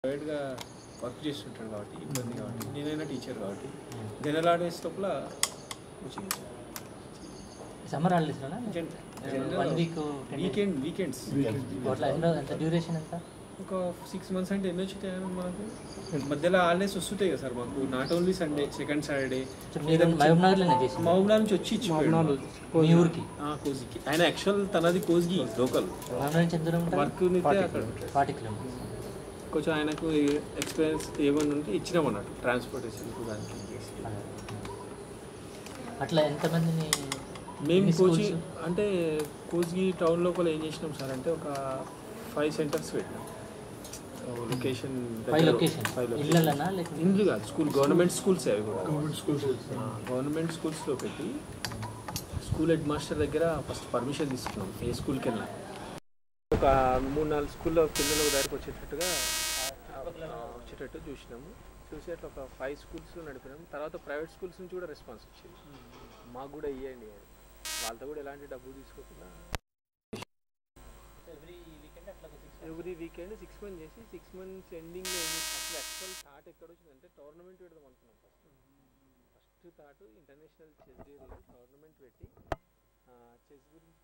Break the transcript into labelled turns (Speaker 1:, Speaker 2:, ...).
Speaker 1: ప్రైవేట్గా వర్క్ చేస్తుంటాడు కాబట్టి ఇబ్బంది కాబట్టి నేనైనా టీచర్ కాబట్టి జనరల్ ఆర్డర్స్ లోపల
Speaker 2: సమ్మర్ హాలిడేస్లోనా
Speaker 1: వీకెండ్స్
Speaker 2: ఎంత డ్యూరేషన్ ఎంత
Speaker 1: ఒక 6 months అంటే ఎన్ని వచ్చాయి మనకు మధ్యలో హాలిడేస్ వస్తుంటాయి కదా సార్ మాకు not only Sunday second Saturday Mahabubnagar నుంచి వచ్చి
Speaker 2: మీ ఊరికి
Speaker 1: కోజ్కి ఆయన యాక్చువల్ తనది కోజ్కి లోకల్ వర్క్ అక్కడ
Speaker 2: 40 kilometers
Speaker 1: కొంచెం ఆయనకు ఎక్స్పీరియన్స్ ఏమన్నా ఉంటే ఇచ్చినాం అన్నట్టు ట్రాన్స్పోర్టేషన్ దానికి
Speaker 2: అట్లా ఎంతమందిని
Speaker 1: మేము కోచింగ్ అంటే కోచ్కి టౌన్ లోపల ఏం చేసినాం సార్ అంటే ఒక 5 centers పెట్టినాం లొకేషన్
Speaker 2: 5
Speaker 1: ఇండ్లు కాదు స్కూల్ గవర్నమెంట్ స్కూల్స్ అవి కూడా గవర్నమెంట్ స్కూల్స్లో పెట్టి స్కూల్ హెడ్ మాస్టర్ దగ్గర ఫస్ట్ పర్మిషన్ తీసుకున్నాం ఏ స్కూల్కి వెళ్ళినా ఒక 3-4 స్కూల్లో పిల్లలు దగ్గరికి వచ్చేటట్టు చూసినాము చూసి అట్లా ఒక 5 schools నడిపినాం తర్వాత ప్రైవేట్ స్కూల్స్ నుంచి కూడా రెస్పాన్స్ వచ్చింది మాకు కూడా ఇవ్వండి వాళ్ళతో కూడా ఎలాంటి డబ్బులు తీసుకోకుండా ఎవ్రీ వీకెండ్ 6 months చేసి 6 months ఎండింగ్లో ఏం చేసి అసలు యాక్చువల్ థాట్ ఎక్కడ వచ్చిందంటే టోర్నమెంట్ పెడదాం అనుకున్నాం first thought international chess day tournament పెట్టి చెస్ గురించి